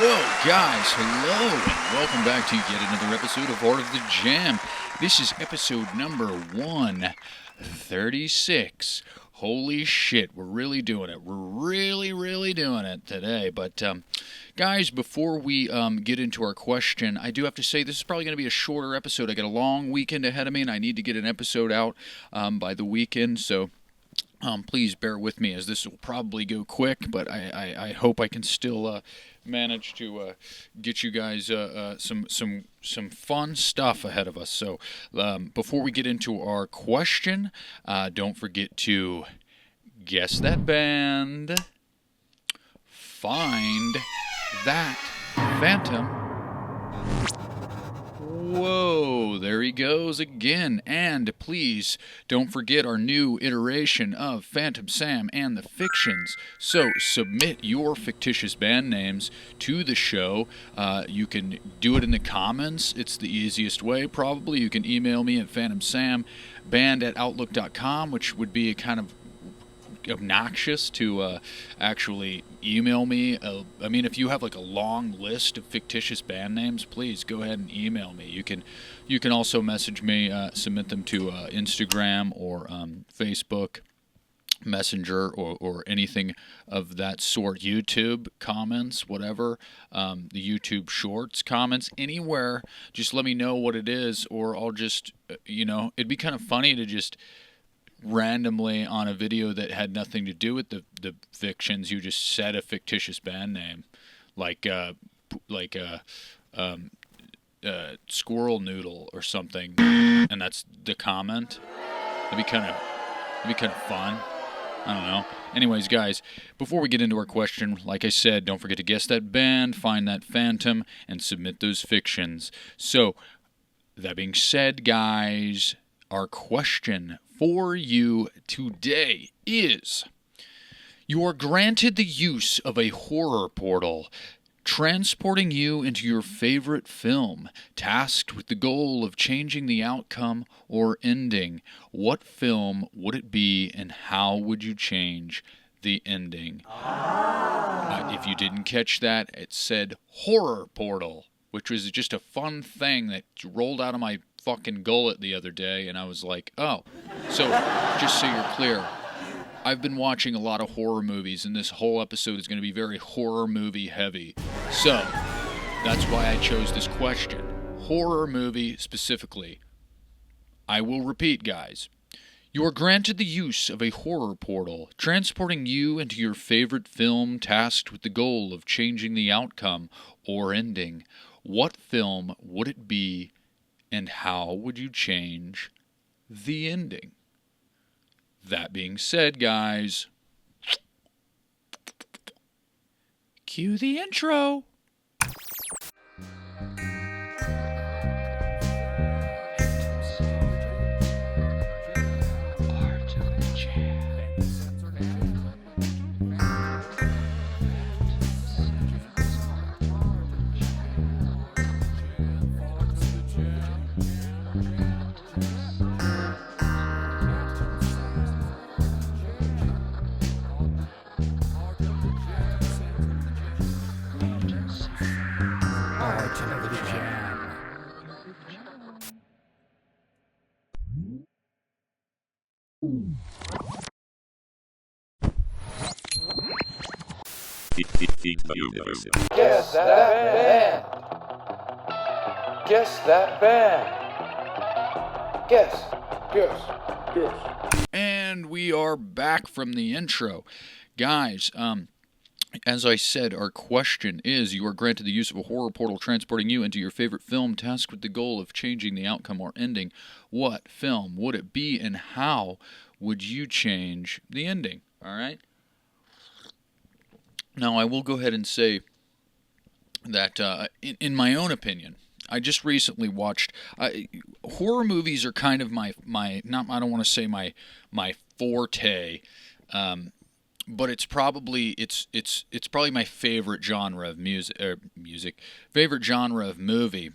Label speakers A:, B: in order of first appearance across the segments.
A: Guys, hello, and welcome back to yet another episode of Art of the Jam. This is episode number 136. Holy shit, we're really doing it. We're really doing it today. But, guys, before we get into our question, I do have to say this is probably going to be a shorter episode. I got a long weekend ahead of me, and I need to get an episode out by the weekend, so please bear with me, as this will probably go quick, but I hope I can still manage to get you guys some fun stuff ahead of us. So before we get into our question, don't forget to guess that band, find that phantom. Whoa, there he goes again. And please don't forget our new iteration of Phantom Sam and the Fictions. So submit your fictitious band names to the show. You can do it in the comments. It's the easiest way, probably. You can email me at phantomsamband@outlook.com, which would be a kind of obnoxious to actually email me. I mean, if you have like a long list of fictitious band names, please go ahead and email me. You can also message me, submit them to Instagram or Facebook Messenger or anything of that sort. YouTube comments, whatever, the YouTube Shorts comments, anywhere. Just let me know what it is, or I'll just it'd be kind of funny to just randomly on a video that had nothing to do with the fictions, you just said a fictitious band name, like Squirrel Noodle or something, and that's the comment. That'd be kind of fun. I don't know. Anyways, guys, before we get into our question, like I said, don't forget to guess that band, find that phantom, and submit those fictions. So, that being said, guys, our question for you today is: you are granted the use of a horror portal, transporting you into your favorite film, tasked with the goal of changing the outcome or ending. What film would it be, and how would you change the ending? If you didn't catch that, it said horror portal, which was just a fun thing that rolled out of my fucking gullet the other day, and I was like, oh. So, just so you're clear, I've been watching a lot of horror movies, and this whole episode is going to be very horror movie heavy. So, that's why I chose this question. Horror movie specifically. I will repeat, guys. You are granted the use of a horror portal, transporting you into your favorite film, tasked with the goal of changing the outcome or ending. What film would it be, and how would you change the ending? That being said, guys, cue the intro.
B: Guess that band. Guess that band. Guess.
A: And we are back from the intro. Guys, as I said, our question is: you are granted the use of a horror portal transporting you into your favorite film, tasked with the goal of changing the outcome or ending. What film would it be, and how would you change the ending? All right? Now, I will go ahead and say that, in my own opinion, I just recently watched horror movies are kind of my not, I don't want to say my forte, but it's probably my favorite genre of music, favorite genre of movie.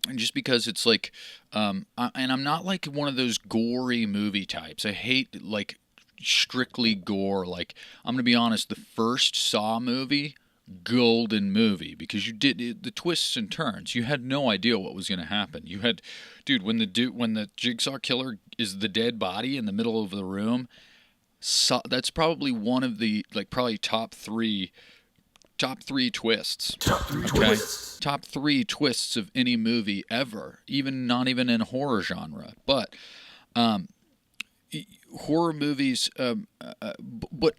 A: And just because it's like, and I'm not like one of those gory movie types. I hate like strictly gore. Like, I'm gonna be honest, the first Saw movie golden movie because you did the twists and turns. You had no idea what was going to happen. You had, dude, when the Jigsaw killer is the dead body in the middle of the room, so that's probably one of the probably top three twists. Top three twists of any movie ever, not even in horror genre. But horror movies, but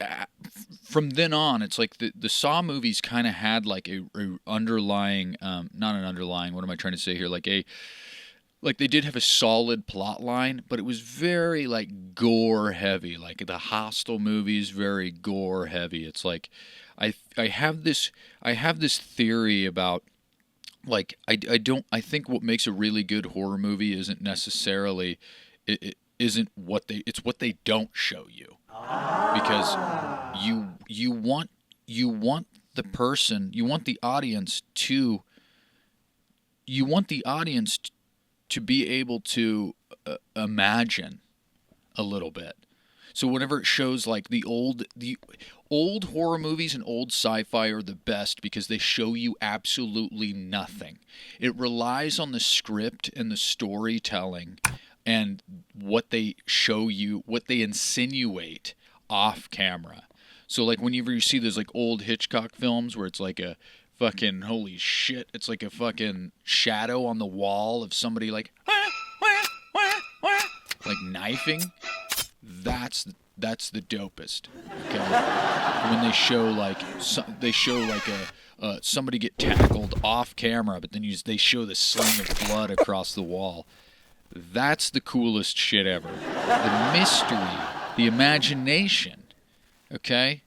A: from then on, it's like the Saw movies kind of had like a underlying, not an underlying. What am I trying to say here? Like they did have a solid plot line, but it was very like gore heavy. Like the Hostel movies, very gore heavy. It's like I have this theory about I think what makes a really good horror movie isn't necessarily it's what they don't show you, because you want the person, you want the audience to be able to imagine a little bit. So whenever it shows like the old horror movies and old sci-fi are the best because they show you absolutely nothing. It relies on the script and the storytelling and what they show you, what they insinuate off camera. So like whenever you see those like old Hitchcock films where it's like a fucking holy shit, it's like a fucking shadow on the wall of somebody like knifing. That's the dopest. Okay, when they show like somebody get tackled off camera, but then they show the sling of blood across the wall. That's the coolest shit ever. The mystery, the imagination. Okay,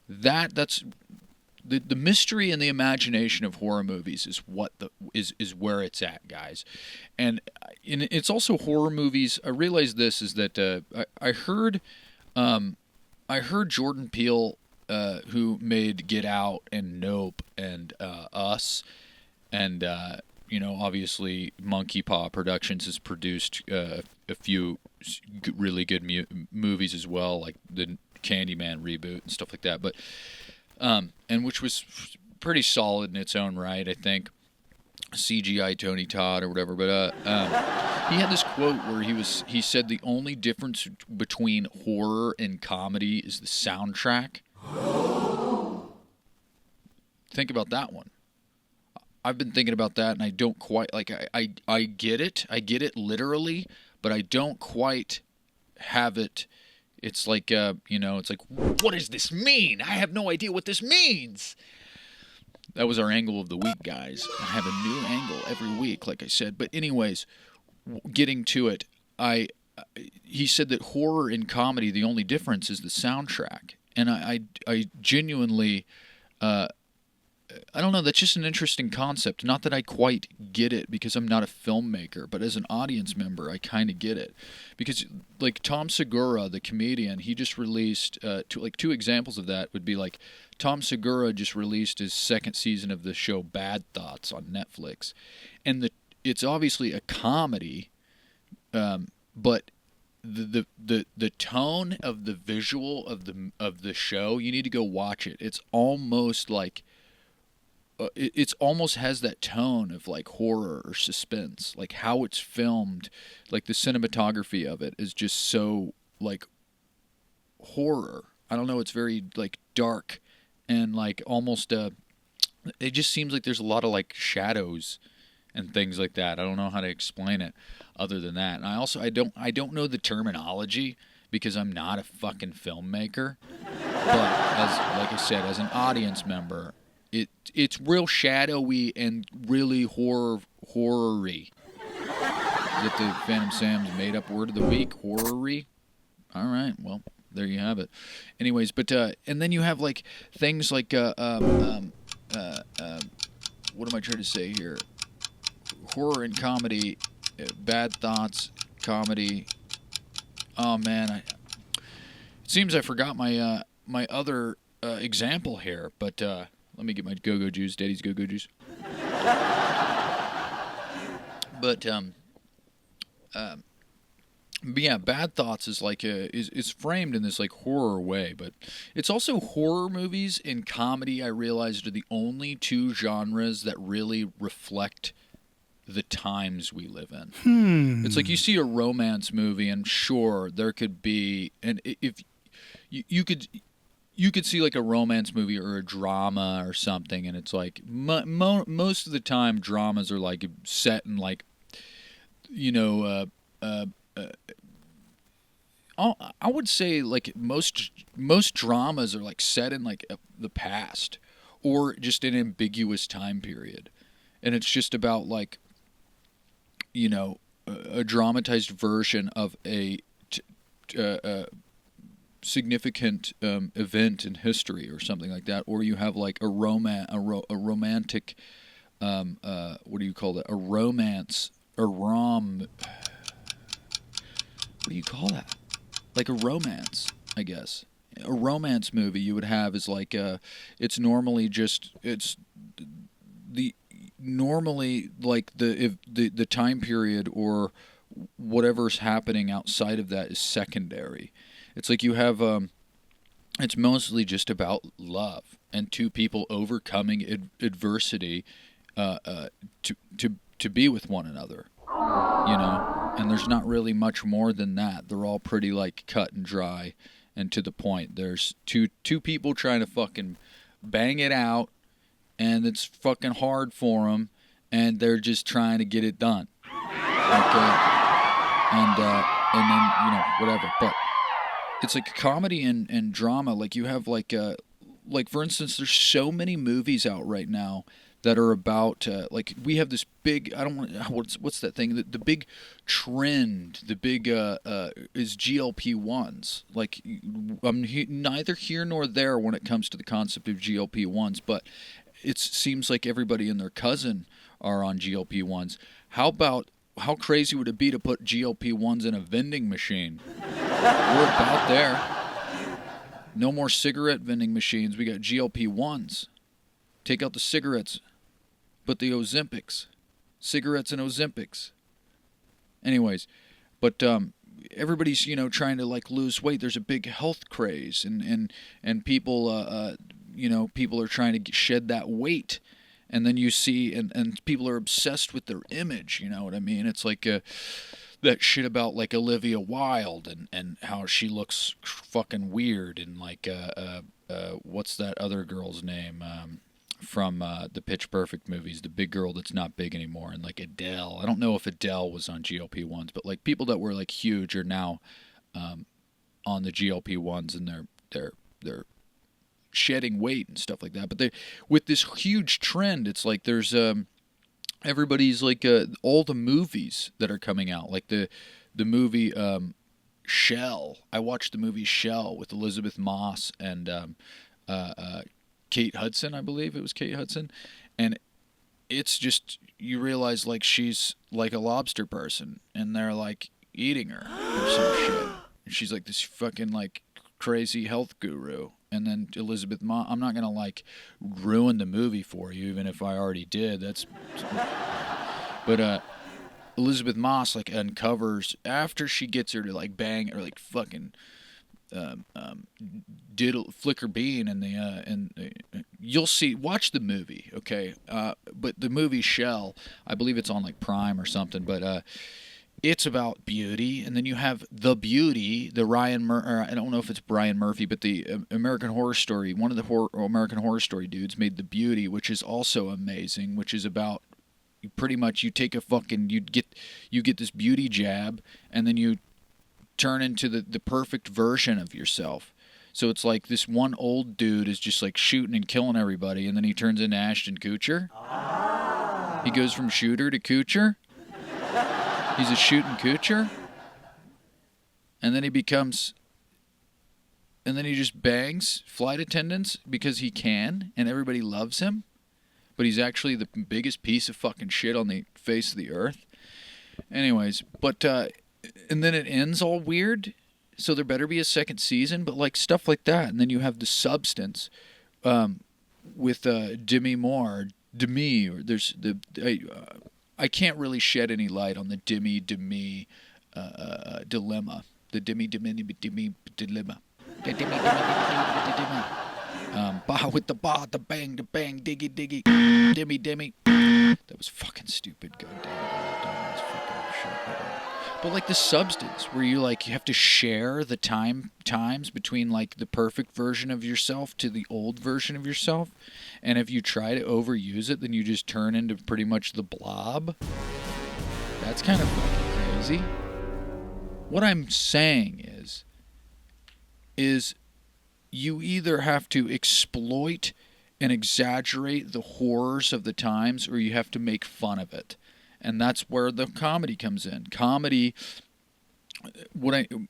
A: that's the mystery and the imagination of horror movies is what is where it's at, guys. And it's also horror movies. I realize this is that I heard Jordan Peele, who made Get Out and Nope and Us, and obviously Monkey Paw Productions has produced a few really good movies as well, like the Candyman reboot and stuff like that. But and which was pretty solid in its own right, I think. CGI Tony Todd or whatever, but he had this quote where he said the only difference between horror and comedy is the soundtrack. Think about that one. I've been thinking about that, and I don't quite like. I get it literally, but I don't quite have it. It's like it's like, what does this mean? I have no idea what this means. That was our angle of the week, guys. I have a new angle every week, like I said. But anyways, getting to it, he said that horror and comedy, the only difference is the soundtrack. And I genuinely, I don't know, that's just an interesting concept. Not that I quite get it because I'm not a filmmaker, but as an audience member, I kind of get it. Because like Tom Segura, the comedian, he just released, two examples of that would be like, Tom Segura just released his second season of the show Bad Thoughts on Netflix. And it's obviously a comedy, but the tone of the visual of the show, you need to go watch it. It's almost like it's almost has that tone of like horror or suspense, like how it's filmed, like the cinematography of it is just so like horror. I don't know, it's very like dark and like almost it just seems like there's a lot of like shadows and things like that. I don't know how to explain it other than that. And I don't know the terminology because I'm not a fucking filmmaker. But like I said, as an audience member, it's real shadowy and really horror-y. Is that the Phantom Sam's made-up word of the week? Horror-y? All right, well, there you have it. Anyways, but and then you have like things like what am I trying to say here? Horror and comedy, Bad Thoughts, comedy. Oh man, it seems I forgot my my other example here, but let me get my go-go juice, Daddy's go-go juice. But But yeah, Bad Thoughts is like is framed in this like horror way, but it's also horror movies and comedy. I realized are the only two genres that really reflect the times we live in. It's like you see a romance movie, and sure, there could be, and if you could see like a romance movie or a drama or something, and it's like most of the time dramas are like set in like you know I would say like most dramas are like set in like the past or just an ambiguous time period, and it's just about like you know a dramatized version of a significant event in history or something like that, or you have like a romantic what do you call that? A romance, a rom. What do you call that? Like a romance, I guess. A romance movie you would have is like it's normally just it's the normally like the if the time period or whatever's happening outside of that is secondary. It's like you have it's mostly just about love and two people overcoming adversity to be with one another, you know. And there's not really much more than that. They're all pretty like cut and dry and to the point. There's two people trying to fucking bang it out, and it's fucking hard for them, and they're just trying to get it done. Okay, and then whatever. But it's like comedy and drama. Like you have like for instance, there's so many movies out right now that are about like we have this big I don't want what's that thing the big trend the big is GLP-1s. Like I'm neither here nor there when it comes to the concept of GLP-1s, but it seems like everybody and their cousin are on GLP-1s. How crazy would it be to put GLP-1s in a vending machine? We're about there. No more cigarette vending machines. We got GLP-1s. Take out the cigarettes, but the Ozempics. Cigarettes and Ozempics. Anyways, but everybody's trying to like lose weight. There's a big health craze, and people people are trying to shed that weight. And then you see, and people are obsessed with their image. You know what I mean? It's like that shit about like Olivia Wilde and how she looks fucking weird, and like what's that other girl's name from the Pitch Perfect movies, the big girl that's not big anymore, and like Adele. I don't know if Adele was on GLP-1s, but like people that were like huge are now on the GLP-1s, and they're shedding weight and stuff like that. But they with this huge trend, it's like there's everybody's like all the movies that are coming out, like the movie Shell. I watched the movie Shell with Elizabeth Moss and Kate Hudson. I believe it was Kate Hudson, and it's just you realize like she's like a lobster person, and they're like eating her or some shit. And she's like this fucking like crazy health guru. And then Elizabeth Moss, I'm not gonna like ruin the movie for you, even if I already did. But Elizabeth Moss like uncovers after she gets her to like bang or like fucking diddle flicker bean, and you'll see. Watch the movie, okay? But the movie Shell, I believe it's on like Prime or something, but it's about beauty, and then you have The Beauty, the I don't know if it's Brian Murphy, but the American Horror Story, one of the American Horror Story dudes made The Beauty, which is also amazing, which is about pretty much you take a fucking you get this beauty jab, and then you turn into the perfect version of yourself. So it's like this one old dude is just like shooting and killing everybody, and then he turns into Ashton Kutcher. He goes from shooter to Kutcher. He's a shooting Kutcher, and then he just bangs flight attendants because he can, and everybody loves him, but he's actually the biggest piece of fucking shit on the face of the earth. Anyways, but and then it ends all weird, so there better be a second season, but like stuff like that, and then you have The Substance with Demi Moore, Demi, or there's I can't really shed any light on the Demi dilemma. The dimmy dilemma. The bah with the bah, the bang, diggy, dimmy. That was fucking stupid. God damn it. That's fucking shit. But like the substance, where you have to share the times between like the perfect version of yourself to the old version of yourself, and if you try to overuse it, then you just turn into pretty much the blob. That's kind of fucking crazy. What I'm saying is you either have to exploit and exaggerate the horrors of the times, or you have to make fun of it. And that's where the comedy comes in. Comedy,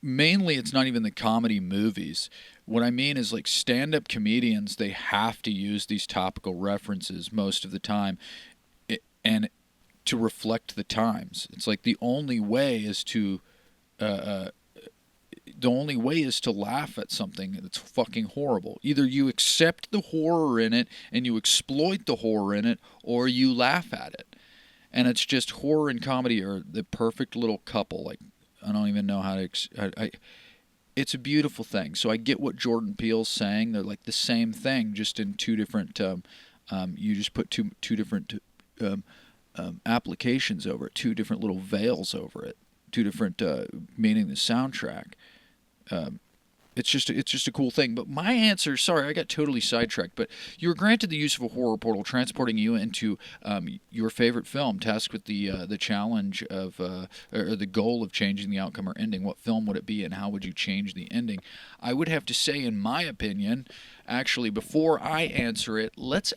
A: mainly it's not even the comedy movies. What I mean is like stand-up comedians, they have to use these topical references most of the time, and to reflect the times. It's like the only way is to laugh at something that's fucking horrible. Either you accept the horror in it and you exploit the horror in it, or you laugh at it. And it's just horror and comedy are the perfect little couple. Like, I don't even know how to... it's a beautiful thing. So I get what Jordan Peele's saying. They're like the same thing, just in two different... you just put two different applications over it, two different little veils over it, two different meaning the soundtrack. It's just a cool thing. But my answer, sorry, I got totally sidetracked, but you were granted the use of a horror portal, transporting you into your favorite film, tasked with the challenge of or the goal of changing the outcome or ending. What film would it be, and how would you change the ending? I would have to say, in my opinion, actually, before I answer it, let's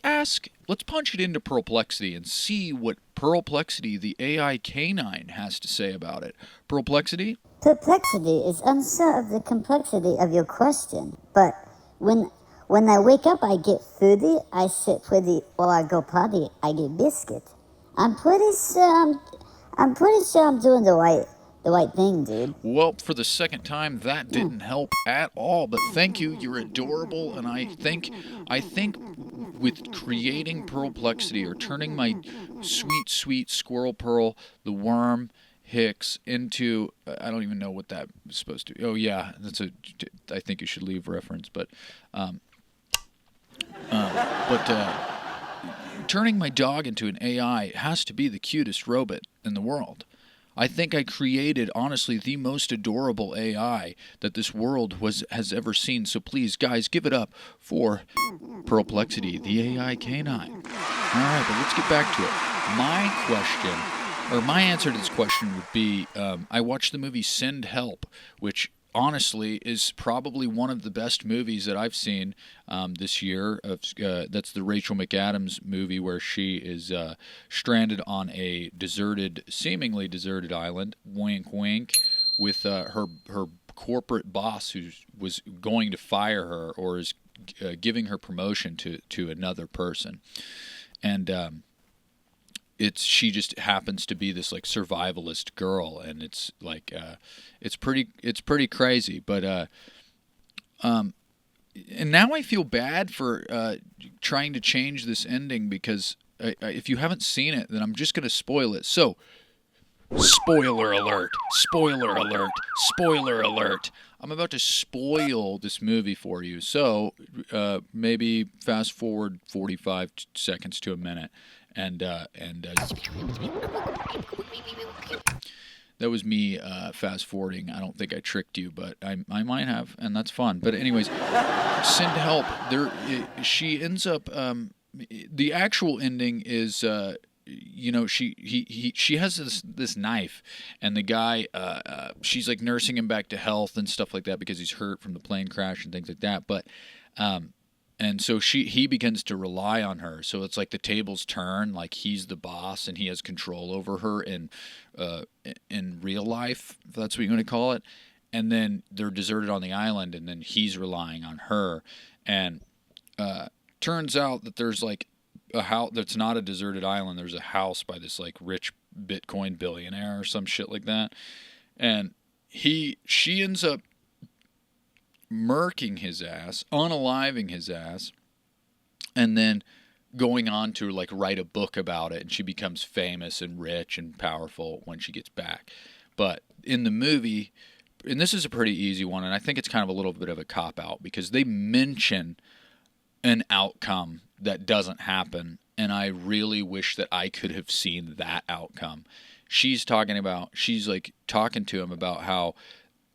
A: punch it into Perplexity and see what Perplexity, the AI canine, has to say about it. Perplexity?
C: Perplexity is unsure of the complexity of your question, but when I wake up, I get foodie, I sit pretty, or I go potty, I get biscuit. I'm pretty sure I'm doing the right thing, dude.
A: Well, for the second time, that didn't help at all. But thank you. You're adorable, and I think with creating Perplexity, or turning my sweet Squirrel Pearl, the worm Hicks, into, I don't even know what that was supposed to. Oh yeah, I think you should leave reference, but turning my dog into an AI has to be the cutest robot in the world. I think I created, honestly, the most adorable AI that this world has ever seen. So please, guys, give it up for Perplexity, the AI canine. All right, but let's get back to it. My answer to this question would be, I watched the movie Send Help, which honestly is probably one of the best movies that I've seen this year. That's the Rachel McAdams movie where she is stranded on a seemingly deserted island, wink wink, with her corporate boss who was going to fire her, or is giving her promotion to another person. And she just happens to be this like survivalist girl, and it's like it's pretty crazy. But and now I feel bad for trying to change this ending, because if you haven't seen it, then I'm just gonna spoil it. So, spoiler alert! Spoiler alert! Spoiler alert! I'm about to spoil this movie for you. So maybe fast forward 45 seconds to a minute. And that was me fast forwarding. I don't think I tricked you, but I might have, and that's fun. But anyways, Send Help. She ends up. The actual ending is, she has this knife, and the guy, she's like nursing him back to health and stuff like that, because he's hurt from the plane crash and things like that. But and so he begins to rely on her. So it's like the tables turn, like he's the boss and he has control over her in real life, if that's what you're going to call it. And then they're deserted on the island, and then he's relying on her. And turns out that there's like a house that's not a deserted island. There's a house by this like rich Bitcoin billionaire or some shit like that. And she ends up murking his ass, unaliving his ass, and then going on to like write a book about it, and she becomes famous and rich and powerful when she gets back. But in the movie, and this is a pretty easy one, and I think it's kind of a little bit of a cop-out because they mention an outcome that doesn't happen, and I really wish that I could have seen that outcome. She's talking to him about how,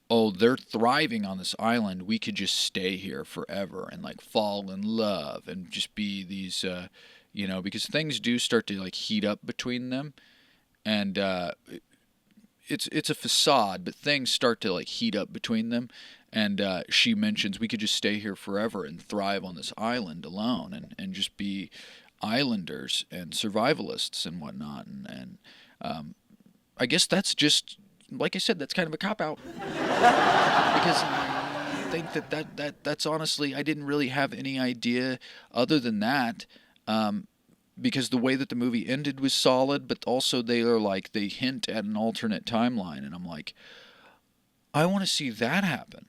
A: oh, they're thriving on this island. We could just stay here forever and like fall in love and just be these, because things do start to like heat up between them, and it's a facade, but things start to like heat up between them. And she mentions we could just stay here forever and thrive on this island alone and just be islanders and survivalists and whatnot. And I guess that's just, like I said, that's kind of a cop-out. Because I think that's honestly, I didn't really have any idea other than that. Because the way that the movie ended was solid, but also they hint at an alternate timeline. And I'm like, I want to see that happen.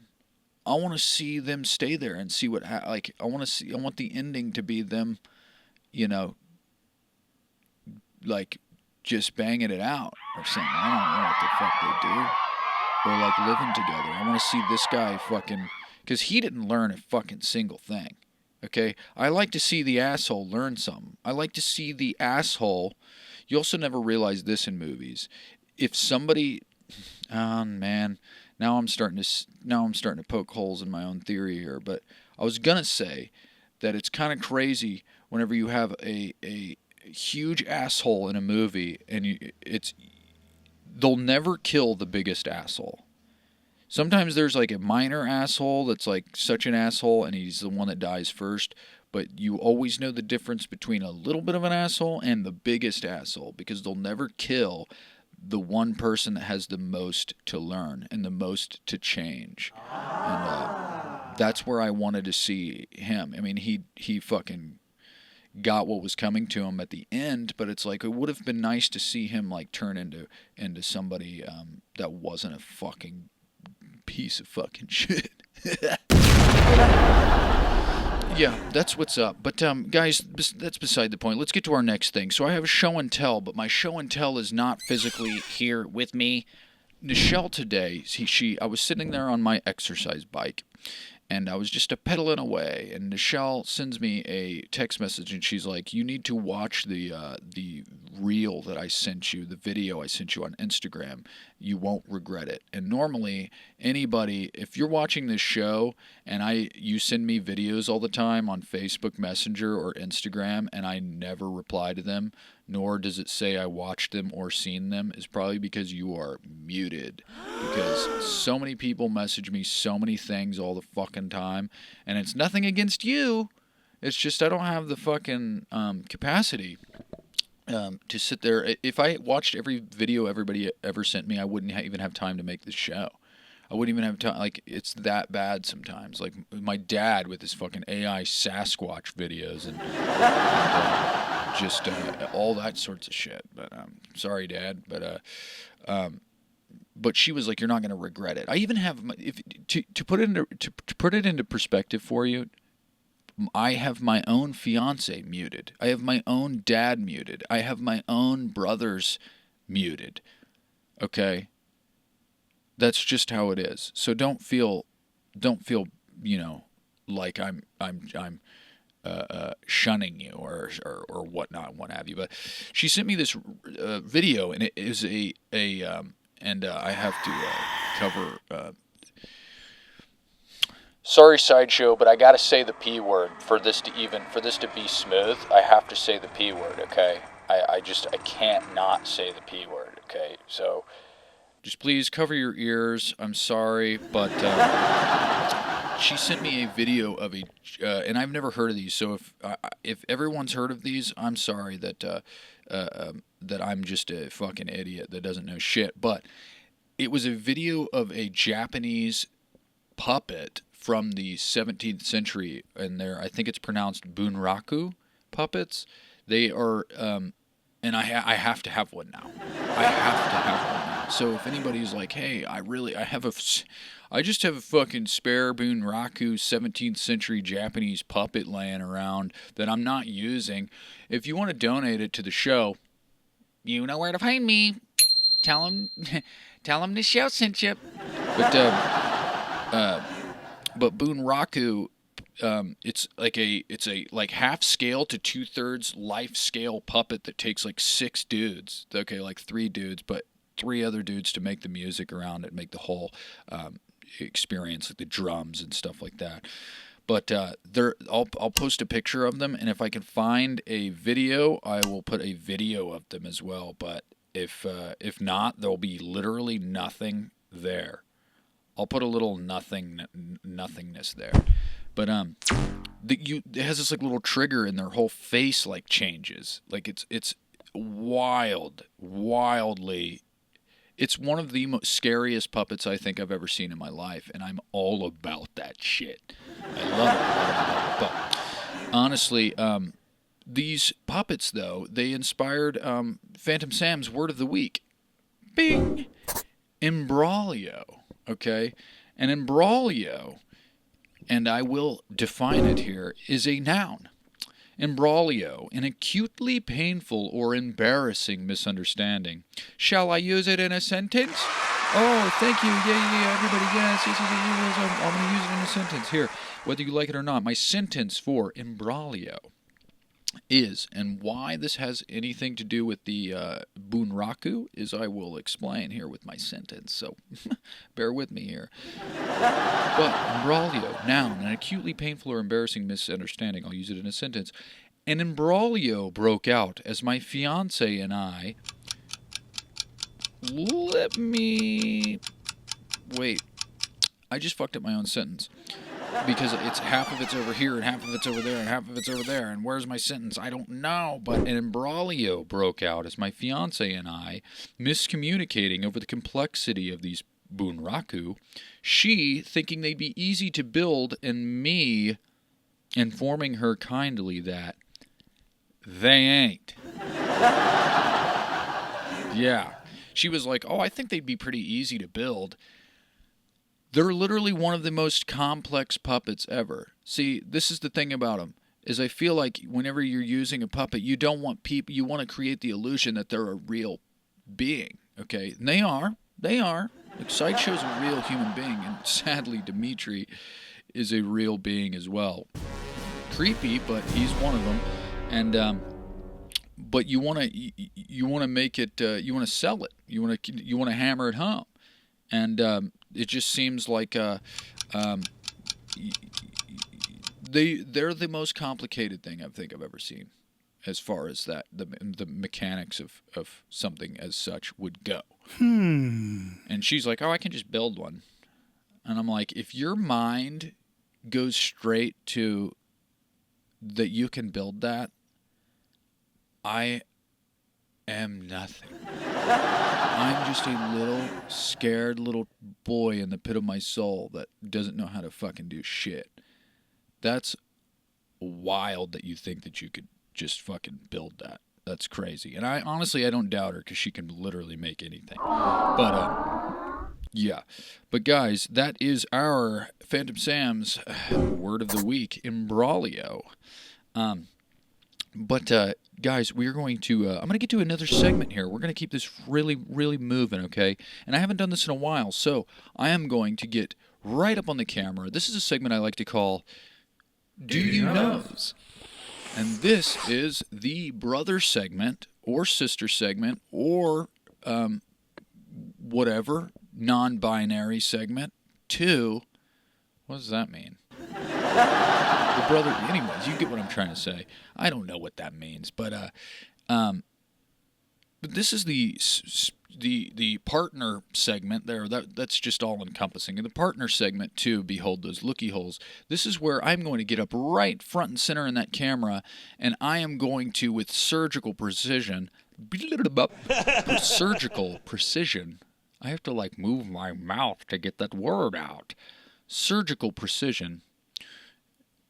A: I want to see them stay there and see what, I want the ending to be them, like just banging it out or something. I don't know what the fuck they do. Or like living together. I want to see this guy fucking, because he didn't learn a fucking single thing. Okay? I like to see the asshole learn something. I like to see the asshole. You also never realize this in movies. If somebody, oh man, now I'm starting to poke holes in my own theory here, but I was gonna say that it's kind of crazy whenever you have a huge asshole in a movie and they'll never kill the biggest asshole. Sometimes there's like a minor asshole that's like such an asshole and he's the one that dies first, but you always know the difference between a little bit of an asshole and the biggest asshole because they'll never kill the one person that has the most to learn and the most to change. And that's where I wanted to see him. I mean, he fucking got what was coming to him at the end, but it's like it would have been nice to see him like turn into somebody that wasn't a fucking piece of fucking shit. Yeah, that's what's up. But guys, that's beside the point. Let's get to our next thing. So I have a show and tell, but my show and tell is not physically here with me. Nichelle today, I was sitting there on my exercise bike, and I was just pedaling away, and Nichelle sends me a text message, and she's like, you need to watch the reel that I sent you, the video I sent you on Instagram. You won't regret it. And normally, anybody, if you're watching this show, and you send me videos all the time on Facebook Messenger or Instagram, and I never reply to them, nor does it say I watched them or seen them, is probably because you are muted. Because so many people message me so many things all the fucking time, and it's nothing against you. It's just I don't have the fucking capacity to sit there. If I watched every video everybody ever sent me, I wouldn't even have time to make the show. I wouldn't even have time. Like, it's that bad sometimes. Like, my dad with his fucking AI Sasquatch videos and just all that sorts of shit. But sorry, Dad. But she was like, "You're not going to regret it." I even have to put it into perspective for you. I have my own fiance muted. I have my own dad muted. I have my own brothers muted. Okay? That's just how it is. So don't feel, like I'm shunning you or whatnot, what have you. But she sent me this video, and it is and I have to cover. Sorry, Sideshow, but I gotta say the P word for this to be smooth. I have to say the P word, okay? I can't not say the P word, okay? So just please cover your ears. I'm sorry, but she sent me a video of and I've never heard of these. So if everyone's heard of these, I'm sorry that I'm just a fucking idiot that doesn't know shit. But it was a video of a Japanese puppet from the 17th century, and I think it's pronounced Bunraku puppets. They are, and I have to have one now. I have to have one now. So if anybody's like, hey, I just have a fucking spare Bunraku 17th century Japanese puppet laying around that I'm not using, if you want to donate it to the show, you know where to find me. tell him the show sent you. But Bunraku, it's a like half scale to 2/3 life scale puppet that takes like 6 dudes. Okay, like 3 dudes, but 3 other dudes to make the music around it, make the whole experience, like the drums and stuff like that. But I'll post a picture of them, and if I can find a video, I will put a video of them as well. But if not, there'll be literally nothing there. I'll put a little nothingness there. But it has this like little trigger, and their whole face like changes. Like it's wildly. It's one of the most scariest puppets I think I've ever seen in my life, and I'm all about that shit. I love it. But honestly, these puppets, though, they inspired Phantom Sam's word of the week. Bing! Imbroglio. Okay? And imbroglio, and I will define it here, is a noun. Imbroglio, an acutely painful or embarrassing misunderstanding. Shall I use it in a sentence? Oh, thank you. Yeah, everybody. Yes. I'm going to use it in a sentence. Here, whether you like it or not, my sentence for imbroglio is, and why this has anything to do with the Bunraku is I will explain here with my sentence, so bear with me here. But imbroglio, noun, an acutely painful or embarrassing misunderstanding. I'll use it in a sentence. An imbroglio broke out as my fiance and I... Wait. I just fucked up my own sentence. Because it's half of it's over here and half of it's over there and half of it's over there. And where's my sentence? I don't know. But an imbroglio broke out as my fiance and I, miscommunicating over the complexity of these Bunraku, she thinking they'd be easy to build, and me informing her kindly that they ain't. Yeah. She was like, oh, I think they'd be pretty easy to build. They're literally one of the most complex puppets ever. See, this is the thing about them, is I feel like whenever you're using a puppet, you don't want people, you want to create the illusion that they're a real being, okay? And they are. Like, Sideshow's a real human being, and sadly, Dimitri is a real being as well. Creepy, but he's one of them. And, but you want to make it, you want to sell it. You want to hammer it home. And, it just seems like they're the most complicated thing I think I've ever seen, as far as that the mechanics of something as such would go. And she's like, oh, I can just build one. And I'm like, if your mind goes straight to that you can build that, I am nothing. I'm just a little scared little boy in the pit of my soul that doesn't know how to fucking do shit. That's wild that you think that you could just fucking build that. That's crazy. And I honestly don't doubt her, because she can literally make anything. But yeah. But guys, that is our Phantom Sam's word of the week, imbroglio. But guys, we're going to, I'm going to get to another segment here. We're going to keep this really, really moving, okay? And I haven't done this in a while, so I am going to get right up on the camera. This is a segment I like to call, Do You Knows? And this is the brother segment, or sister segment, or whatever, non-binary segment, to, what does that mean? The brother, anyways, you get what I'm trying to say. I don't know what that means, but this is the partner segment there. That's just all encompassing. And the partner segment too, behold those looky holes. This is where I'm going to get up right front and center in that camera, and I am going to, with surgical precision, I have to like move my mouth to get that word out. Surgical precision.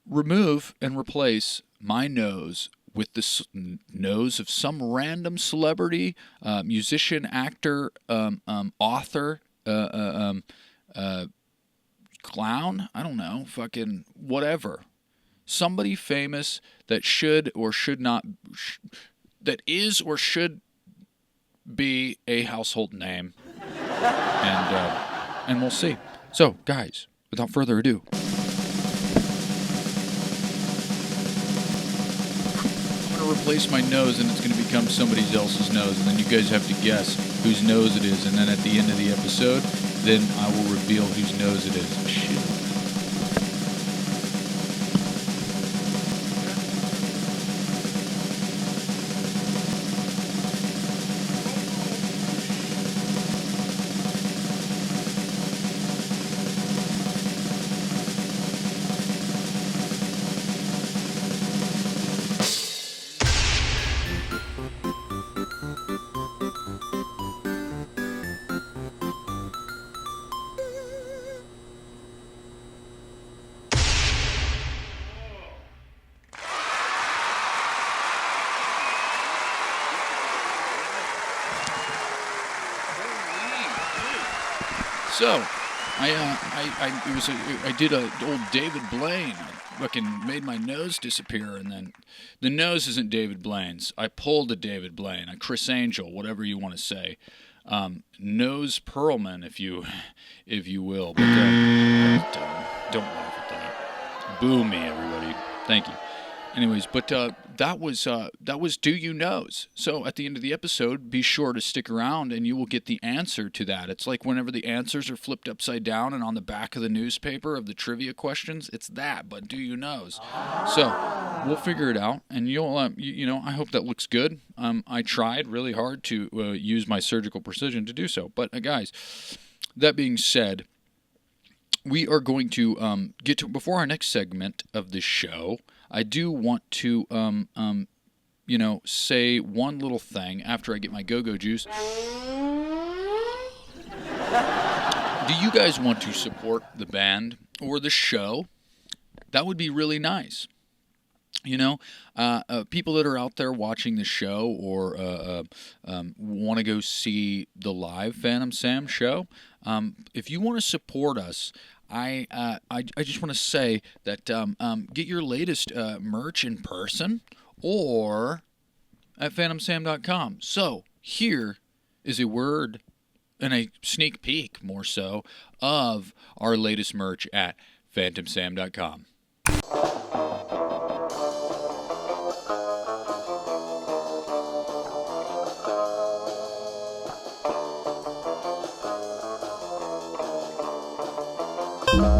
A: Remove and replace my nose with the nose of some random celebrity, musician, actor, author, clown, I don't know, fucking whatever. Somebody famous that should or should not, that is or should be a household name, and we'll see. So, guys, without further ado, I'm going to replace my nose, and it's going to become somebody else's nose, and then you guys have to guess whose nose it is, and then at the end of the episode, then I will reveal whose nose it is. Shit. So, I did a old David Blaine. I fucking made my nose disappear, and then the nose isn't David Blaine's. I pulled a David Blaine, a Chris Angel, whatever you want to say, nose Perlman, if you will. But don't laugh at that. Boo me, everybody. Thank you. Anyways, but that was Do You Knows. So at the end of the episode, be sure to stick around and you will get the answer to that. It's like whenever the answers are flipped upside down and on the back of the newspaper of the trivia questions, it's that, but Do You Knows. So we'll figure it out, and you'll, I hope that looks good. I tried really hard to use my surgical precision to do so. But guys, that being said, we are going to get to, before our next segment of the show, I do want to, say one little thing after I get my go-go juice. Do you guys want to support the band or the show? That would be really nice. People that are out there watching the show or want to go see the live Phantom Sam show, if you want to support us, I just want to say that get your latest merch in person or at phantomsam.com. So here is a word and a sneak peek, more so, of our latest merch at phantomsam.com.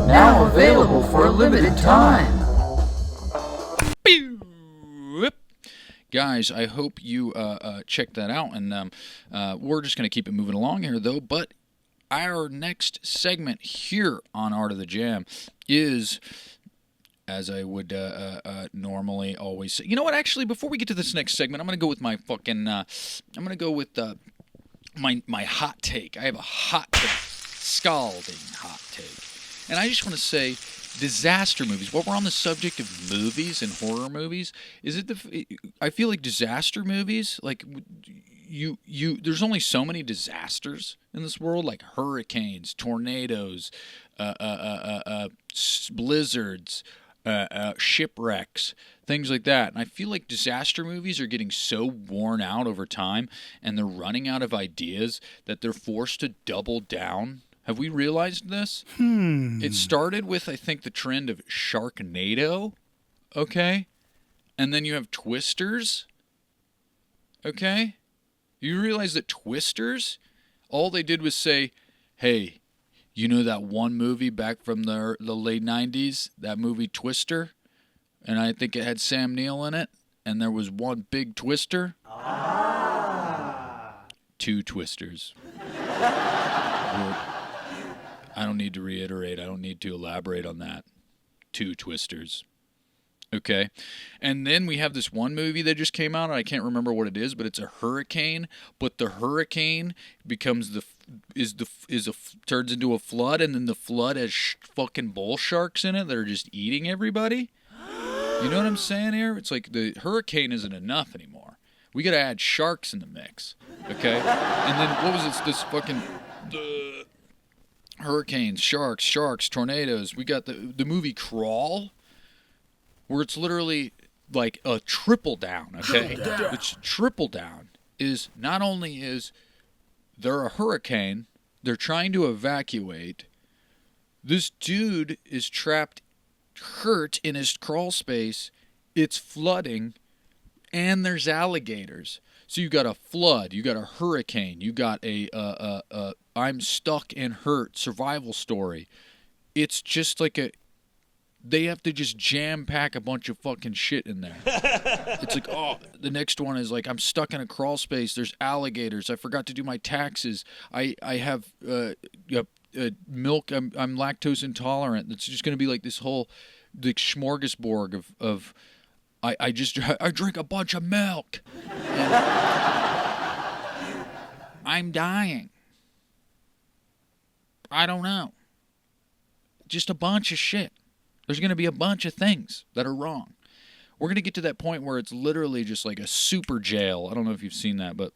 B: Now available for a limited time.
A: Guys, I hope you check that out, and we're just going to keep it moving along here, though. But our next segment here on Art of the Jam is, as I would normally always say. You know what? Actually, before we get to this next segment, I'm going to go with my fucking. I'm going to go with my hot take. I have a hot take, scalding hot take. And I just want to say, disaster movies. While we're on the subject of movies and horror movies, I feel like disaster movies, like there's only so many disasters in this world, like hurricanes, tornadoes, blizzards, shipwrecks, things like that. And I feel like disaster movies are getting so worn out over time, and they're running out of ideas that they're forced to double down. Have we realized this? It started with, I think, the trend of Sharknado, okay? And then you have Twisters, okay? You realize that Twisters, all they did was say, hey, you know that one movie back from the late 90s, that movie Twister? And I think it had Sam Neill in it, and there was one big twister. Two Twisters. I don't need to reiterate. I don't need to elaborate on that. Two Twisters. Okay? And then we have this one movie that just came out, and I can't remember what it is, but it's a hurricane, but the hurricane becomes turns into a flood, and then the flood has fucking bull sharks in it that are just eating everybody. You know what I'm saying here? It's like the hurricane isn't enough anymore. We got to add sharks in the mix. Okay? And then what was it? This fucking hurricanes, sharks, tornadoes. We got the movie Crawl, where it's literally like a triple down, okay? Which triple down is not only is They're a hurricane. They're trying to evacuate. This dude is trapped, hurt in his crawl space. It's flooding, and there's alligators. So you got a flood, you got a hurricane, you got a I'm stuck and hurt survival story. It's just like they have to just jam pack a bunch of fucking shit in there. It's like, oh, the next one is like, I'm stuck in a crawl space. There's alligators. I forgot to do my taxes. I have milk. I'm lactose intolerant. It's just going to be like this whole the smorgasbord of I drink a bunch of milk. And I'm dying. I don't know. Just a bunch of shit. There's going to be a bunch of things that are wrong. We're going to get to that point where it's literally just like a super jail. I don't know if you've seen that, but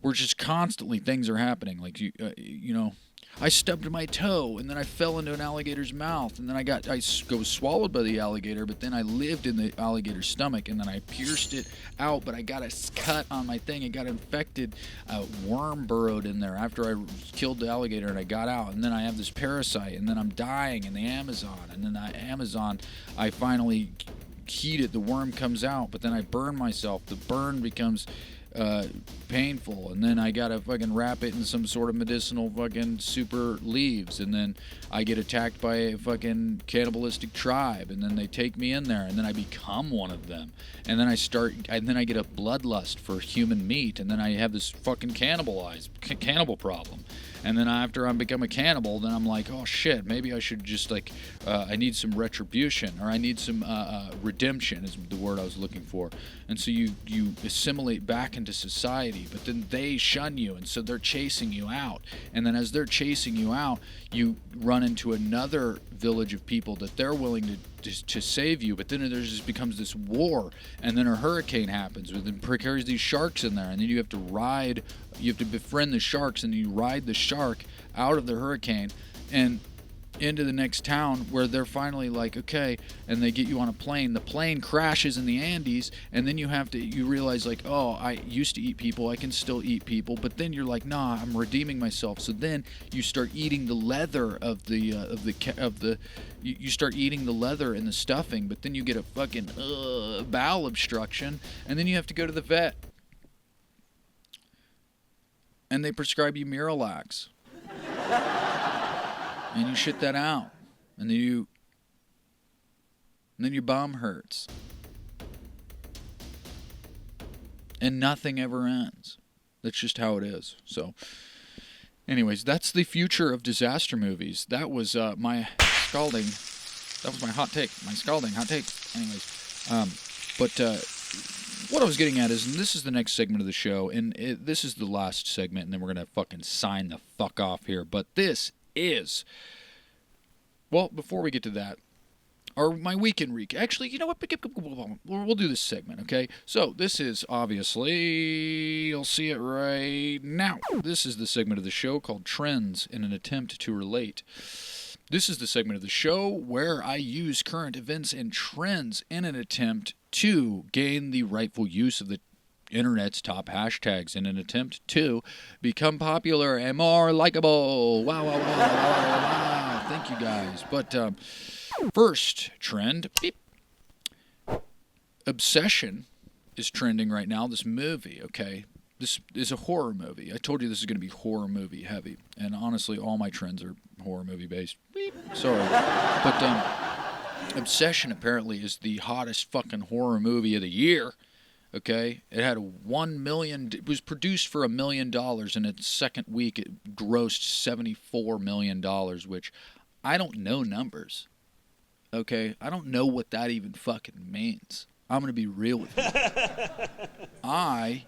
A: we're just constantly things are happening. Like, you know, I stubbed my toe, and then I fell into an alligator's mouth, and then I was swallowed by the alligator, but then I lived in the alligator's stomach, and then I pierced it out, but I got a cut on my thing. It got infected. A worm burrowed in there after I killed the alligator, and I got out, and then I have this parasite, and then I'm dying in the Amazon, and then the Amazon, I finally heat it, the worm comes out, but then I burn myself. The burn becomes painful, and then I gotta fucking wrap it in some sort of medicinal fucking super leaves, and then I get attacked by a fucking cannibalistic tribe, and then they take me in there, and then I become one of them, and then I get a bloodlust for human meat, and then I have this fucking cannibal problem. And then after I become a cannibal, then I'm like, oh shit, maybe I should just like, I need some retribution, or I need some redemption is the word I was looking for. And so you assimilate back into society, but then they shun you, and so they're chasing you out. And then as they're chasing you out, you run into another village of people that they're willing to save you, but then there just becomes this war, and then a hurricane happens, and then carries these sharks in there, and then you have to befriend the sharks, and you ride the shark out of the hurricane and into the next town where they're finally like, okay, and they get you on a plane. The plane crashes in the Andes, and then you realize like, oh, I used to eat people, I can still eat people, but then you're like, nah, I'm redeeming myself. So then you start eating the leather you start eating the leather and the stuffing, but then you get a fucking bowel obstruction, and then you have to go to the vet, and they prescribe you Miralax. And you shit that out, and then your bum hurts, and nothing ever ends. That's just how it is. So, anyways, that's the future of disaster movies. That was my scalding. That was my hot take. My scalding hot take. Anyways, what I was getting at is, and this is the next segment of the show, and this is the last segment, and then we're gonna fucking sign the fuck off here. But this is, well, before we get to that, my weekend recap. Actually, you know what? We'll do this segment, okay? So this is obviously, you'll see it right now. This is the segment of the show called Trends in an Attempt to Relate. This is the segment of the show where I use current events and trends in an attempt to gain the rightful use of the internet's top hashtags in an attempt to become popular and more likable. Wow, wow, wow, wow, wow. Thank you guys. But first trend, beep. Obsession is trending right now. This movie, okay? This is a horror movie. I told you this is going to be horror movie heavy. And honestly, all my trends are horror movie based. Beep. Sorry. But Obsession apparently is the hottest fucking horror movie of the year. Okay, it had $1 million. It was produced for $1 million, and its second week it grossed $74 million, which I don't know numbers. Okay, I don't know what that even fucking means. I'm gonna be real with you. I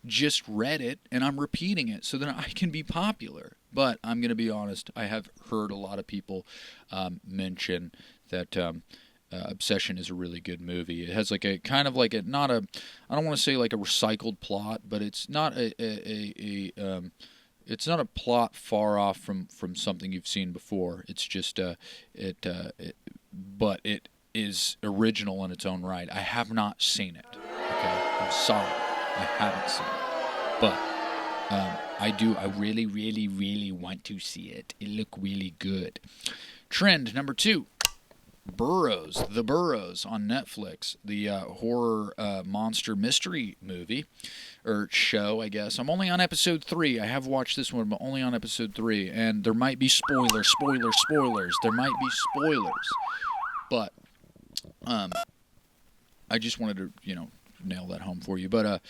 A: just read it and I'm repeating it so that I can be popular. But I'm gonna be honest. I have heard a lot of people mention that. Obsession is a really good movie. It has like a kind of like a not a, I don't want to say like a recycled plot, but it's not it's not a plot far off from something you've seen before. It's just but it is original in its own right. I have not seen it. Okay, I'm sorry, I haven't seen it, but I really, really, really want to see it. It look really good. Trend number 2. Burrows, The Burrows on Netflix, the horror monster mystery movie or show, I guess. I'm only on episode 3. I have watched this one, but only on episode 3, and there might be spoilers. There might be spoilers, but I just wanted to, nail that home for you. But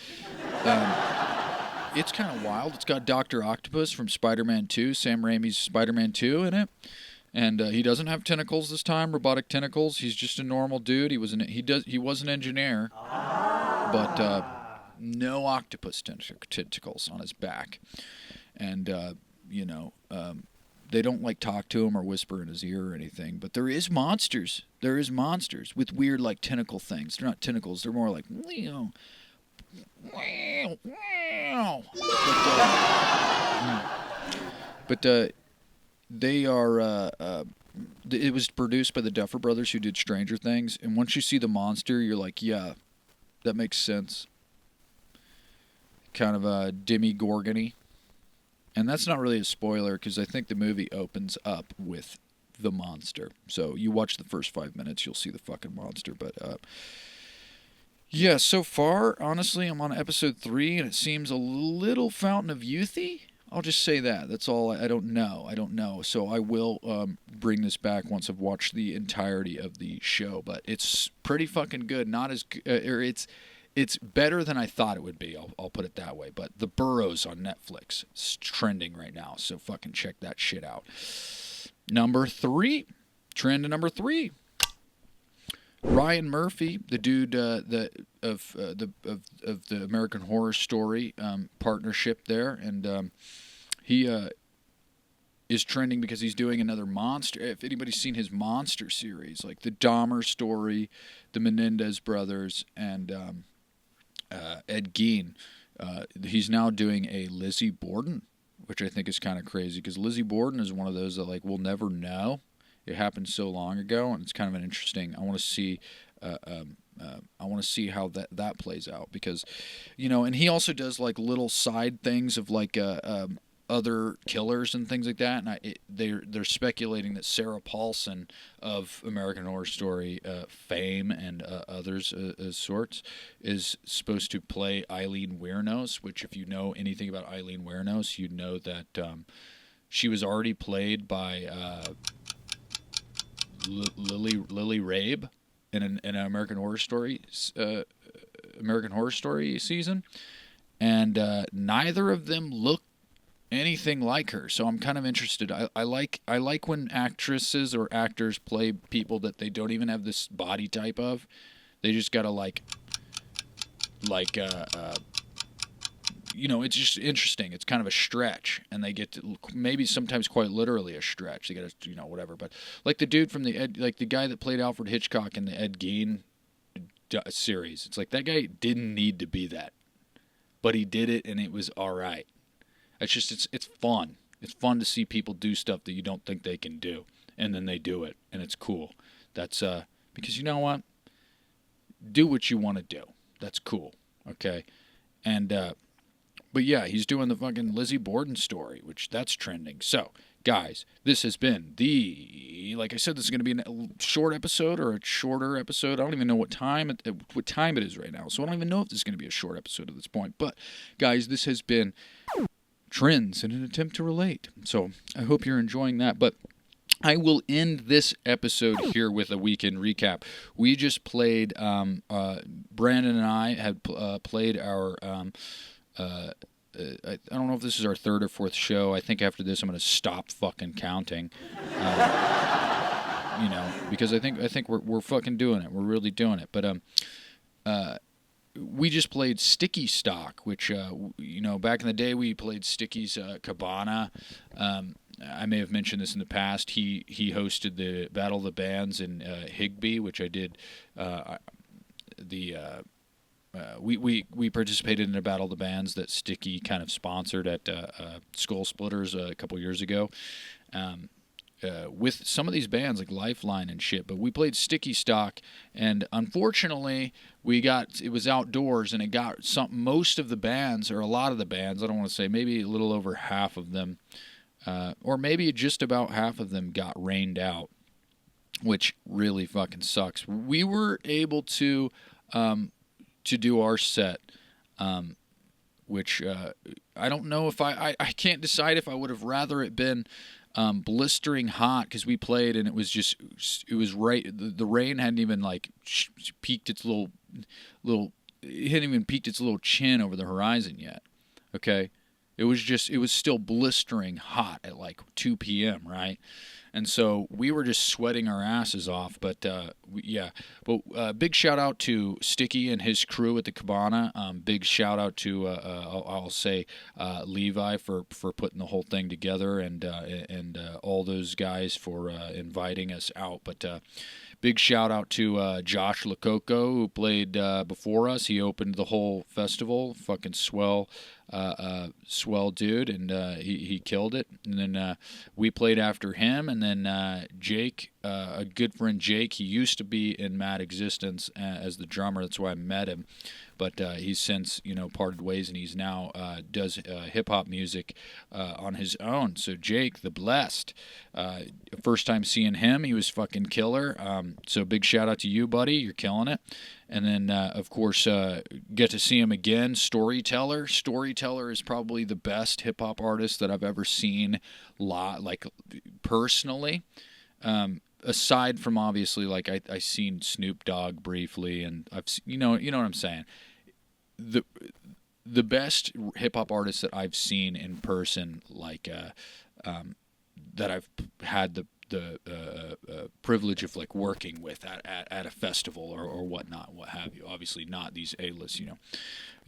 A: it's kind of wild. It's got Dr. Octopus from Spider-Man 2, Sam Raimi's Spider-Man 2 in it. And he doesn't have tentacles this time, robotic tentacles. He's just a normal dude. He was an engineer, but no octopus tentacles on his back. And they don't like talk to him or whisper in his ear or anything. But there is monsters. There is monsters with weird like tentacle things. They're not tentacles. They're more like But they are. It was produced by the Duffer Brothers, who did Stranger Things. And once you see the monster, you're like, yeah, that makes sense. Kind of a Demogorgon-y. And that's not really a spoiler, because I think the movie opens up with the monster. So you watch the first 5 minutes, you'll see the fucking monster. But yeah, so far, honestly, I'm on episode 3, and it seems a little Fountain of Youthy. I'll just say that. That's all. I don't know. So I will bring this back once I've watched the entirety of the show. But it's pretty fucking good. Not as it's better than I thought it would be. I'll put it that way. But The Burrows on Netflix is trending right now. So fucking check that shit out. Number 3, trend number 3. Ryan Murphy, the dude of the American Horror Story partnership there, and he is trending because he's doing another monster. If anybody's seen his monster series, like the Dahmer story, the Menendez brothers, and Ed Gein, he's now doing a Lizzie Borden, which I think is kind of crazy, because Lizzie Borden is one of those that like we'll never know. It happened so long ago, and it's kind of an interesting. I want to see. I want to see how that plays out, because, and he also does like little side things of like other killers and things like that. And they're speculating that Sarah Paulson of American Horror Story fame and others sorts is supposed to play Eileen Wuornos. Which, if you know anything about Eileen Wuornos, you know that she was already played by. Lily Rabe in an American Horror Story season, and neither of them look anything like her. So I'm kind of interested. I like when actresses or actors play people that they don't even have this body type of. They just gotta it's just interesting. It's kind of a stretch, and they get to maybe sometimes quite literally a stretch. They get to, whatever. But like the dude from the guy that played Alfred Hitchcock in the Ed Gein series. It's like that guy didn't need to be that, but he did it, and it was all right. It's fun. It's fun to see people do stuff that you don't think they can do, and then they do it, and it's cool. That's because you know what? Do what you want to do. That's cool. Okay, and. But yeah, he's doing the fucking Lizzie Borden story, which that's trending. So, guys, this has been like I said, this is going to be a short episode or a shorter episode. I don't even know what time it is right now. So I don't even know if this is going to be a short episode at this point. But, guys, this has been Trends in an attempt to relate. So I hope you're enjoying that. But I will end this episode here with a weekend recap. We just played, Brandon and I had played our... I don't know if this is our 3rd or 4th show. I think after this I'm going to stop fucking counting. Because I think we're fucking doing it. We're really doing it. But we just played Sticky Stock, which back in the day we played Sticky's Cabana. I may have mentioned this in the past. He hosted the Battle of the Bands in Higbee, which I did. We participated in a Battle of the Bands that Sticky kind of sponsored at Skull Splitters a couple years ago. with some of these bands like Lifeline and shit, but we played Sticky Stock, and unfortunately it was outdoors, and it got most of the bands, or a lot of the bands, I don't want to say, maybe a little over half of them, or maybe just about half of them got rained out, which really fucking sucks. We were able to do our set, which I don't know if I can't decide if I would have rather it been blistering hot, because we played and it was right. The rain hadn't even like peaked its little it hadn't even peaked its little chin over the horizon yet. Okay, it was still blistering hot at like 2 p.m. right. And so we were just sweating our asses off. But big shout out to Sticky and his crew at the Cabana. Big shout out to I'll say Levi for putting the whole thing together, and all those guys for inviting us out. But big shout out to Josh Lococo, who played before us. He opened the whole festival. Fucking swell dude, and he killed it. And then we played after him, and then Jake, a good friend Jake, he used to be in Mad Existence as the drummer. That's why I met him, but he's since parted ways, and he's now does hip hop music on his own. So Jake the Blessed, first time seeing him, he was fucking killer. So big shout out to you, buddy, you're killing it. And then, of course, get to see him again. Storyteller. Storyteller is probably the best hip-hop artist that I've ever seen, like, personally. Aside from, obviously, like, I seen Snoop Dogg briefly, and I've you know what I'm saying. The best hip-hop artist that I've seen in person, like, that I've had the privilege of like working with at a festival or whatnot, what have you. Obviously not these A-lists,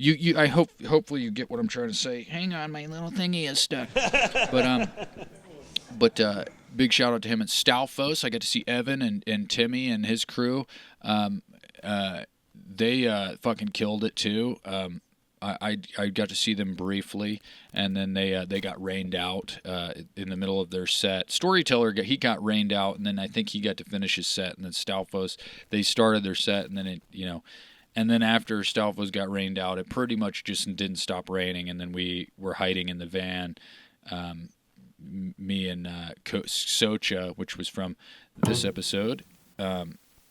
A: I hopefully you get what I'm trying to say. Hang on, my little thingy is stuck. But big shout out to him at Stalfos. I got to see Evan and Timmy and his crew. They fucking killed it too. I got to see them briefly, and then they got rained out in the middle of their set. Storyteller, he got rained out, and then I think he got to finish his set. And then Stalfos, they started their set, and then and then after Stalfos got rained out, it pretty much just didn't stop raining. And then we were hiding in the van, me and Socha, which was from this episode.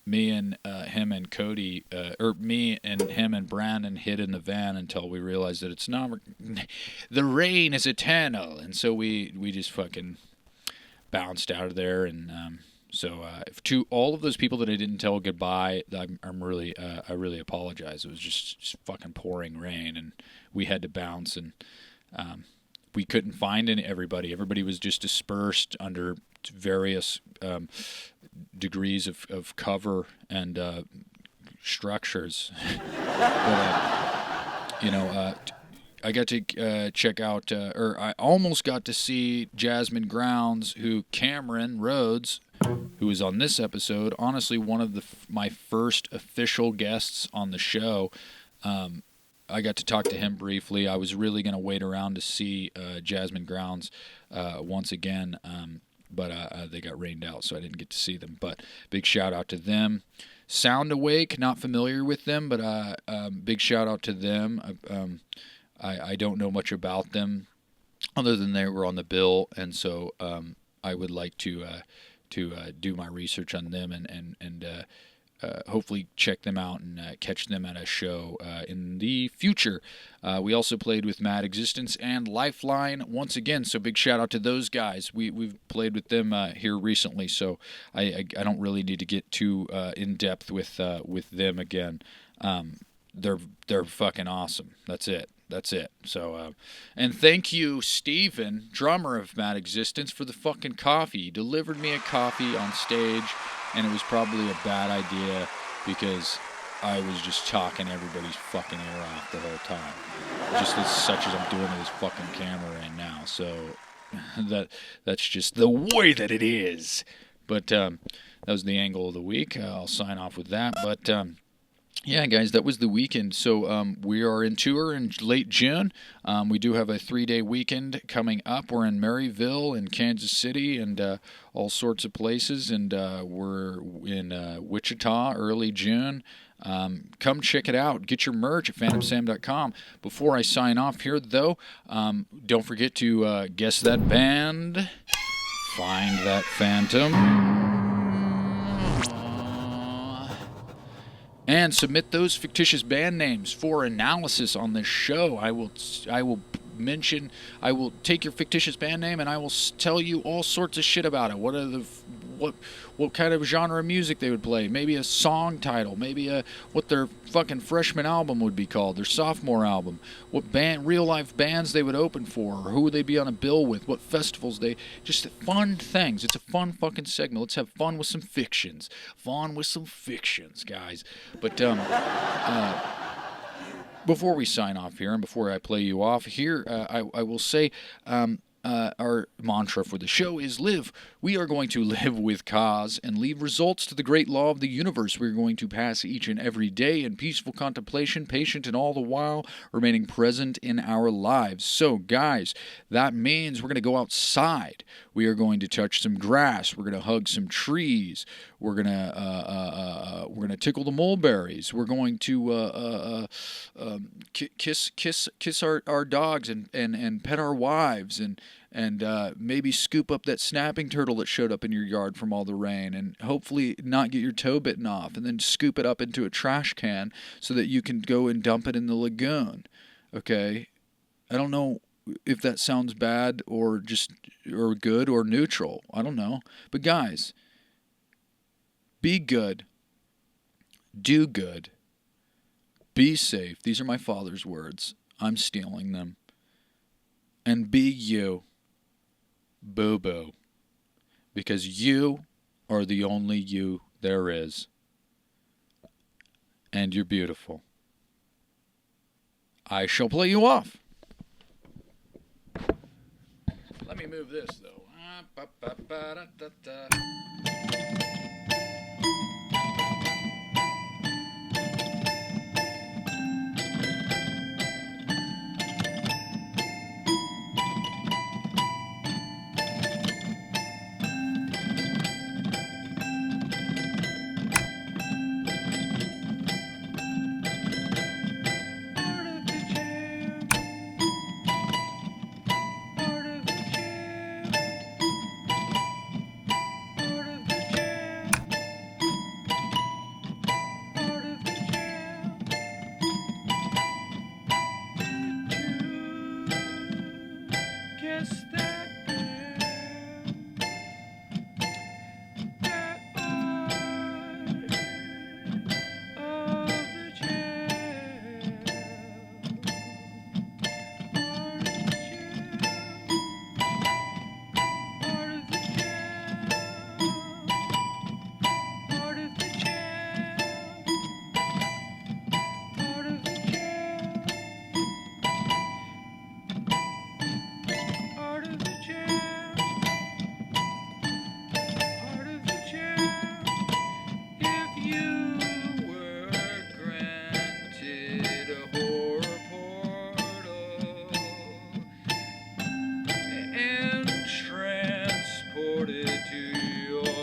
A: Me and him and Cody, or me and him and Brandon hid in the van until we realized that it's not. The rain is eternal, and so we just fucking bounced out of there. And so to all of those people that I didn't tell goodbye, I really apologize. It was just fucking pouring rain, and we had to bounce, and we couldn't find everybody. Everybody was just dispersed under various degrees of cover and structures. But, I got to check out, or I almost got to see Jasmine Grounds, Cameron Rhodes, who was on this episode, honestly one of my first official guests on the show. I got to talk to him briefly. I was really going to wait around to see Jasmine Grounds once again, but they got rained out, so I didn't get to see them. But big shout out to them. Sound Awake, not familiar with them, but big shout out to them. I don't know much about them other than they were on the bill, and so I would like to do my research on them and hopefully check them out and catch them at a show in the future. We also played with Mad Existence and Lifeline once again, so big shout out to those guys. We've played with them here recently, so I don't really need to get too in depth with them again. They're fucking awesome. That's it. So, and thank you, Steven, drummer of Mad Existence, for the fucking coffee. He delivered me a coffee on stage, and it was probably a bad idea because I was just talking everybody's fucking ear off the whole time. Just as such as I'm doing to this fucking camera right now. So, that's just the way that it is. But, that was the angle of the week. I'll sign off with that. But, Yeah, guys, that was the weekend. So we are in tour in late June. We do have a 3-day weekend coming up. We're in Maryville and Kansas City and all sorts of places. And we're in Wichita early June. Come check it out. Get your merch at phantomsam.com. Before I sign off here, though, don't forget to guess that band, find that phantom, and submit those fictitious band names for analysis on this show. I will take your fictitious band name and I will tell you all sorts of shit about it. What kind of genre of music they would play? Maybe a song title, maybe what their fucking freshman album would be called, their sophomore album, what real life bands they would open for, or who would they be on a bill with, what festivals just fun things. It's a fun fucking segment. Let's have fun with some fictions. Guys. But before we sign off here and before I play you off here, I will say our mantra for the show is live. We are going to live with cause and leave results to the great law of the universe. We're going to pass each and every day in peaceful contemplation, patient and all the while remaining present in our lives. So, guys, that means we're going to go outside. We are going to touch some grass. We're going to hug some trees. We're gonna tickle the mulberries. We're going to kiss our dogs and pet our wives and maybe scoop up that snapping turtle that showed up in your yard from all the rain, and hopefully not get your toe bitten off, and then scoop it up into a trash can so that you can go and dump it in the lagoon. Okay, I don't know if that sounds bad or good or neutral. I don't know, but guys. Be good, do good, be safe. These are my father's words. I'm stealing them. And be you, boo-boo, because you are the only you there is. And you're beautiful. I shall play you off. Let me move this, though.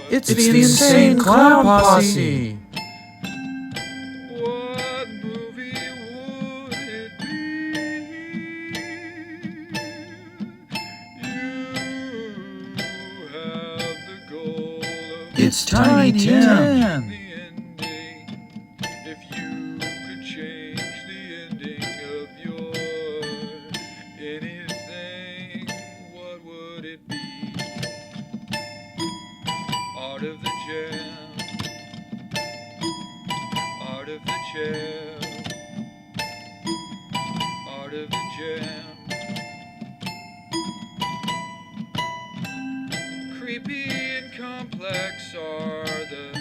B: It's the Insane Clown Posse.
A: What movie would it be? You have the goal of
B: It's Tiny Tim.
A: the ending. If you could change the ending of your anything, what would it be? Art of the jam, art of the jam, art of the jam. Creepy and complex are the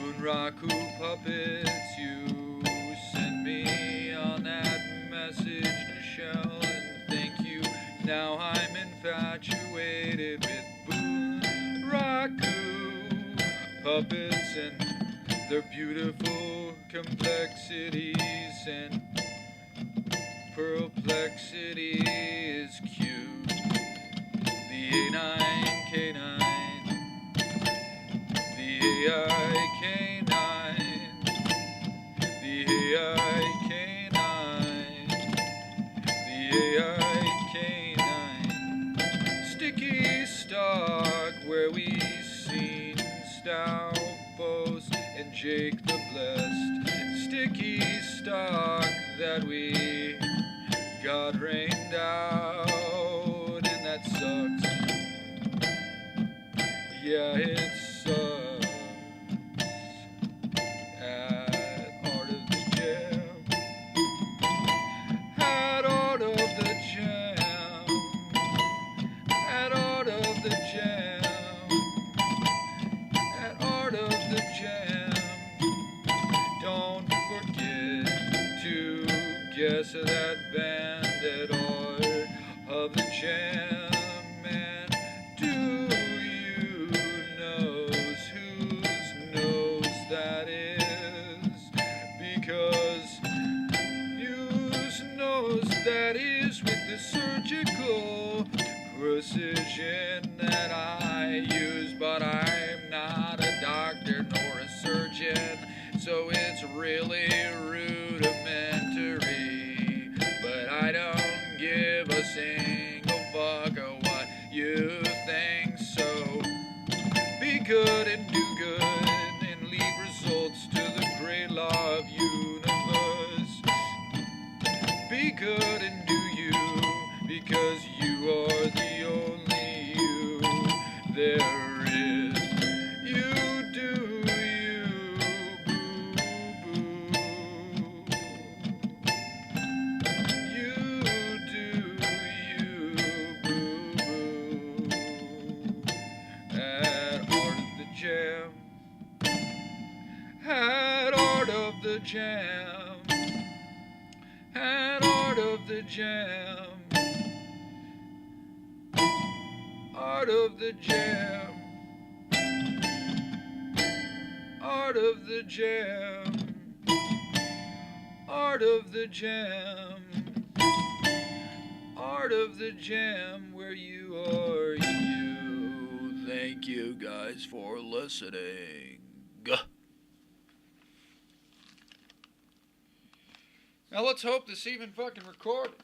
A: Bunraku puppets you sent me on that message to Shell, and thank you. Now I'm infatuated with Bunraku puppets and their beautiful complexities and perplexity is cute. The A9K9, the AI-K9, the AI-K9, the AI-K9. Sticky stock where we seen Stalfos and Jake the Blessed. Sticky stock that we got rained out, and that sucks. Yeah, it sucks. At Art of the Jam. At Art of the Jam. At Art of the Jam. At Art of the Jam. Don't forget to guess that band at Art of the Jam. And do you knows whose nose that is? Because whose nose that is with the surgical precision that I use. But I'm not a doctor nor a surgeon, so it's really rudimentary. But I don't give a single fuck of what you think. So be good and do good and leave results to the great law of universe. Be good and do you, because you are the only you there is. You do you, boo-boo. You do you, boo-boo. At Art of the Jam. At Art of the Jam. At Art of the Jam. Art of the Jam. Art of the Jam. Art of the Jam. Art of the Jam, where you are you. Thank you guys for listening. Now let's hope this even fucking recorded.